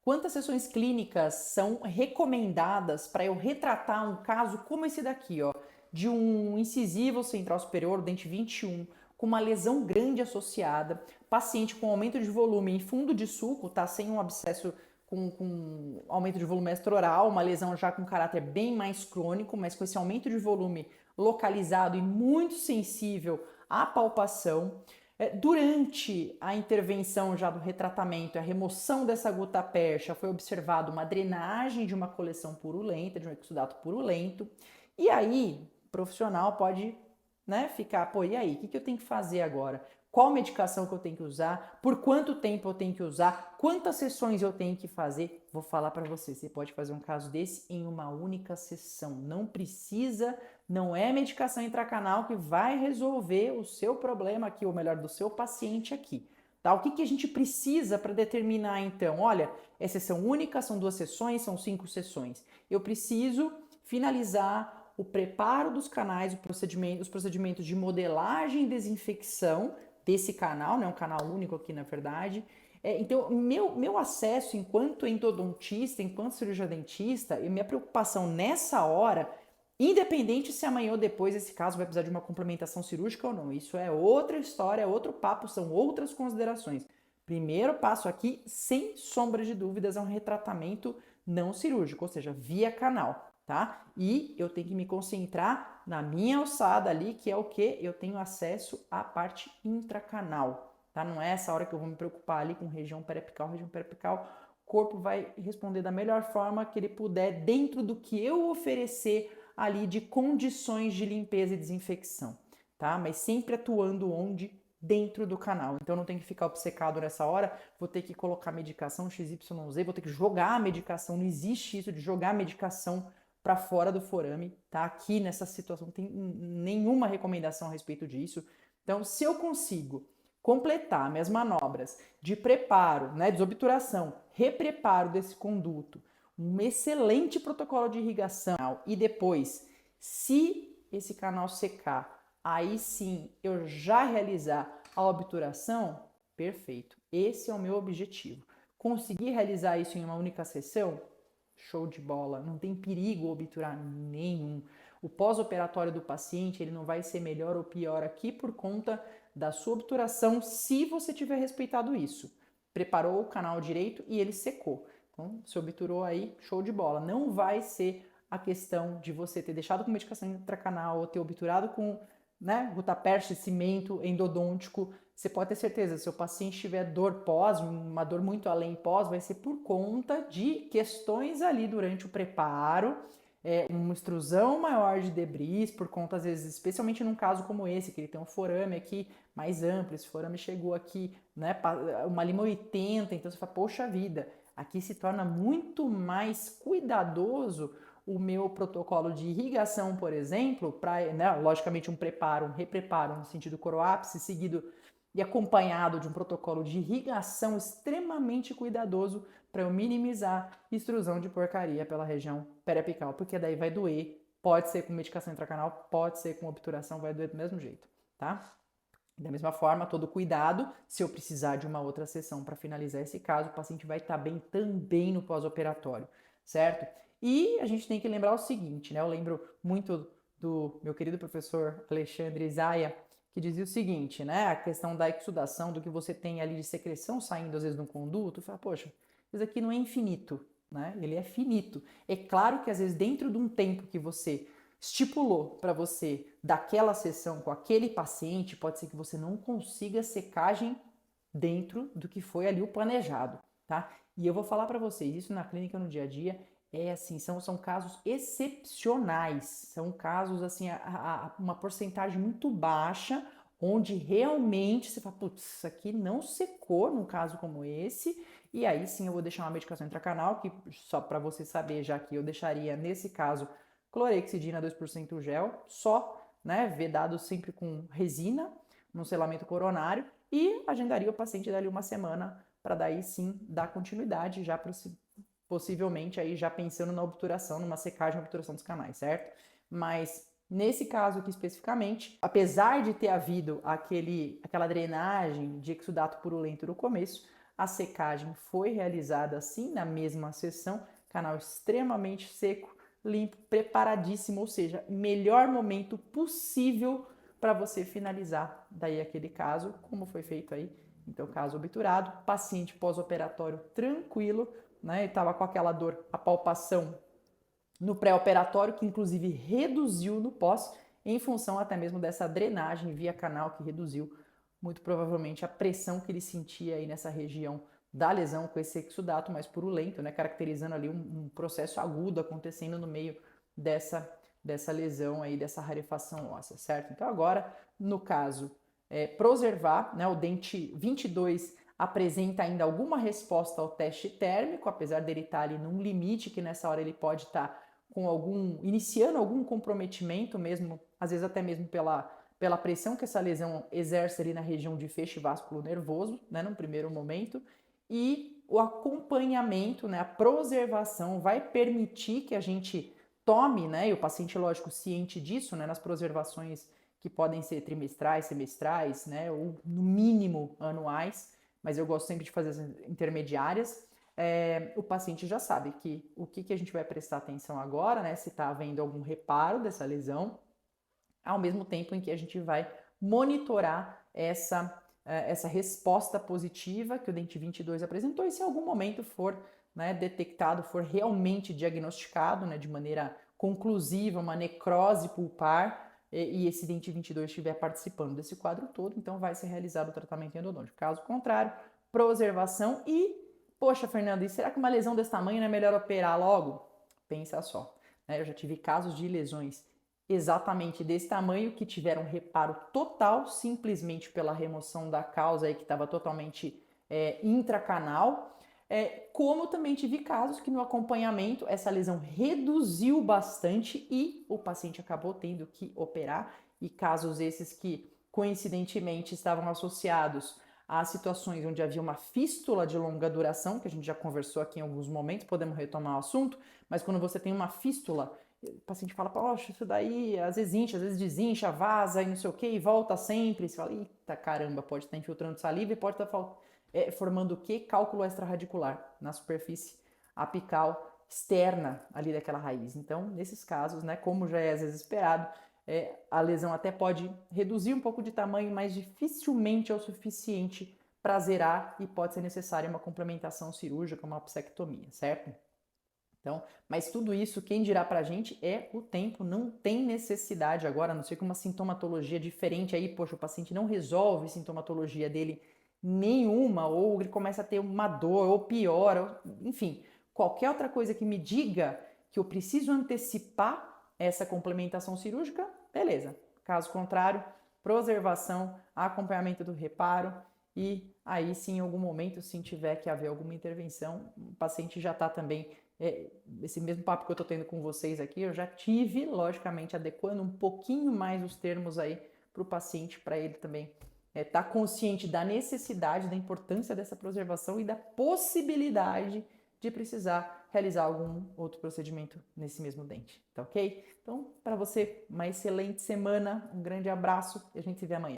Quantas sessões clínicas são recomendadas para eu retratar um caso como esse daqui, ó, de um incisivo central superior, dente 21, com uma lesão grande associada, paciente com aumento de volume em fundo de sulco, tá? Sem um abscesso com aumento de volume extraoral, uma lesão já com caráter bem mais crônico, mas com esse aumento de volume localizado e muito sensível à palpação. Durante a intervenção já do retratamento, a remoção dessa gota percha, foi observado uma drenagem de uma coleção purulenta, de um exudato purulento. E aí, o profissional pode, né, ficar, pô, e aí, o que eu tenho que fazer agora? Qual medicação que eu tenho que usar? Por quanto tempo eu tenho que usar? Quantas sessões eu tenho que fazer? Vou falar para você, você pode fazer um caso desse em uma única sessão. Não precisa, não é medicação intracanal que vai resolver o seu problema aqui, ou melhor, do seu paciente aqui. Tá? O que a gente precisa para determinar então? Olha, é sessão única, são 2 sessões, são 5 sessões. Eu preciso finalizar o preparo dos canais, os procedimentos de modelagem e desinfecção desse canal, né? Um canal único aqui na verdade. Então, meu acesso enquanto endodontista, enquanto cirurgião dentista, e minha preocupação nessa hora, independente se amanhã ou depois esse caso vai precisar de uma complementação cirúrgica ou não, isso é outra história, é outro papo, são outras considerações. Primeiro passo aqui, sem sombra de dúvidas, é um retratamento não cirúrgico, ou seja, via canal, tá? E eu tenho que me concentrar na minha alçada ali, que é o que? Eu tenho acesso à parte intracanal, tá? Não é essa hora que eu vou me preocupar ali com região periapical, o corpo vai responder da melhor forma que ele puder, dentro do que eu oferecer ali de condições de limpeza e desinfecção, tá? Mas sempre atuando onde? Dentro do canal. Então não tem que ficar obcecado nessa hora, vou ter que colocar medicação XYZ, vou ter que jogar a medicação, não existe isso de jogar a medicação para fora do forame, tá? Aqui nessa situação não tem nenhuma recomendação a respeito disso. Então, se eu consigo completar minhas manobras de preparo, né, desobturação, repreparo desse conduto, um excelente protocolo de irrigação e depois, se esse canal secar, aí sim eu já realizar a obturação, perfeito. Esse é o meu objetivo. Conseguir realizar isso em uma única sessão? Show de bola, não tem perigo obturar nenhum. O pós-operatório do paciente ele não vai ser melhor ou pior aqui por conta da sua obturação se você tiver respeitado isso. Preparou o canal direito e ele secou. Então, se obturou aí, show de bola. Não vai ser a questão de você ter deixado com medicação intracanal ou ter obturado com, né, gutapercha, cimento endodôntico. Você pode ter certeza, se o paciente tiver dor pós, uma dor muito além pós, vai ser por conta de questões ali durante o preparo, uma extrusão maior de debris, por conta, às vezes, especialmente num caso como esse, que ele tem um forame aqui mais amplo, esse forame chegou aqui, né, uma lima 80, então você fala, poxa vida, aqui se torna muito mais cuidadoso o meu protocolo de irrigação, por exemplo, para, né, logicamente um preparo, um repreparo no sentido coroápice, seguido e acompanhado de um protocolo de irrigação extremamente cuidadoso para eu minimizar extrusão de porcaria pela região periapical, porque daí vai doer, pode ser com medicação intracanal, pode ser com obturação, vai doer do mesmo jeito, tá? Da mesma forma, todo cuidado, se eu precisar de uma outra sessão para finalizar esse caso, o paciente vai estar bem também no pós-operatório, certo? E a gente tem que lembrar o seguinte, né? Eu lembro muito do meu querido professor Alexandre Zaia, que dizia o seguinte, né? A questão da exudação, do que você tem ali de secreção saindo às vezes no conduto, fala, poxa, isso aqui não é infinito, né? Ele é finito. É claro que às vezes dentro de um tempo que você estipulou para você daquela sessão com aquele paciente, pode ser que você não consiga secagem dentro do que foi ali o planejado, tá? E eu vou falar para vocês, isso na clínica no dia a dia é assim, são casos excepcionais, são casos assim, uma porcentagem muito baixa, onde realmente você fala, putz, isso aqui não secou num caso como esse, e aí sim eu vou deixar uma medicação intracanal, que só para você saber, já que eu deixaria nesse caso clorexidina 2% gel, só, né, vedado sempre com resina, no selamento coronário, e agendaria o paciente dali uma semana para daí sim dar continuidade, já possivelmente aí já pensando na obturação, numa secagem e obturação dos canais, certo? Mas nesse caso aqui especificamente, apesar de ter havido aquela drenagem de exudato purulento no começo, A secagem foi realizada assim na mesma sessão, canal extremamente seco, limpo, preparadíssimo, ou seja, melhor momento possível para você finalizar daí aquele caso, como foi feito aí. Então, caso obturado, paciente pós-operatório tranquilo, né? Estava com aquela dor, a palpação no pré-operatório, que inclusive reduziu no pós, em função até mesmo dessa drenagem via canal que reduziu muito provavelmente a pressão que ele sentia aí nessa região da lesão com esse exudato mais purulento, né, caracterizando ali um processo agudo acontecendo no meio dessa lesão aí, dessa rarefação óssea, certo? Então agora, no caso, Proservar, né, o dente 22 apresenta ainda alguma resposta ao teste térmico, apesar dele estar ali num limite que nessa hora ele pode estar iniciando algum comprometimento mesmo, às vezes até mesmo pela pressão que essa lesão exerce ali na região de feixe vasculo nervoso, né, num primeiro momento, e o acompanhamento, né, a preservação vai permitir que a gente tome, né, e o paciente, lógico, ciente disso, né, nas preservações que podem ser trimestrais, semestrais, né, ou no mínimo anuais, mas eu gosto sempre de fazer as intermediárias. O paciente já sabe que o que a gente vai prestar atenção agora, né, se está havendo algum reparo dessa lesão, ao mesmo tempo em que a gente vai monitorar essa resposta positiva que o dente 22 apresentou, e se em algum momento for, né, detectado, for realmente diagnosticado, né, de maneira conclusiva, uma necrose pulpar, e esse dente 22 estiver participando desse quadro todo, então vai ser realizado o tratamento endodôntico. Caso contrário, preservação e, poxa, Fernando, e será que uma lesão desse tamanho não é melhor operar logo? Pensa só, né? Eu já tive casos de lesões exatamente desse tamanho que tiveram reparo total simplesmente pela remoção da causa aí que estava totalmente intracanal, como também tive casos que no acompanhamento essa lesão reduziu bastante e o paciente acabou tendo que operar, e casos esses que coincidentemente estavam associados a situações onde havia uma fístula de longa duração, que a gente já conversou aqui em alguns momentos, podemos retomar o assunto, mas quando você tem uma fístula, o paciente fala, poxa, isso daí às vezes incha, às vezes desincha, vaza e não sei o que, e volta sempre, e você fala, eita caramba, pode estar infiltrando saliva e pode estar formando o que? Cálculo extraradicular na superfície apical externa ali daquela raiz. Então, nesses casos, né, como já é às vezes esperado, a lesão até pode reduzir um pouco de tamanho, mas dificilmente é o suficiente para zerar e pode ser necessária uma complementação cirúrgica, uma apsectomia, certo? Então, mas tudo isso, quem dirá pra gente é o tempo, não tem necessidade agora, a não ser que uma sintomatologia diferente aí, poxa, o paciente não resolve a sintomatologia dele nenhuma, ou ele começa a ter uma dor, ou piora, enfim, qualquer outra coisa que me diga que eu preciso antecipar essa complementação cirúrgica, beleza. Caso contrário, preservação, acompanhamento do reparo, e aí sim, em algum momento, se tiver que haver alguma intervenção, o paciente já está também, esse mesmo papo que eu estou tendo com vocês aqui, eu já tive, logicamente, adequando um pouquinho mais os termos aí para o paciente, para ele também estar consciente da necessidade, da importância dessa preservação e da possibilidade de precisar realizar algum outro procedimento nesse mesmo dente, tá ok? Então, para você, uma excelente semana, um grande abraço e a gente se vê amanhã.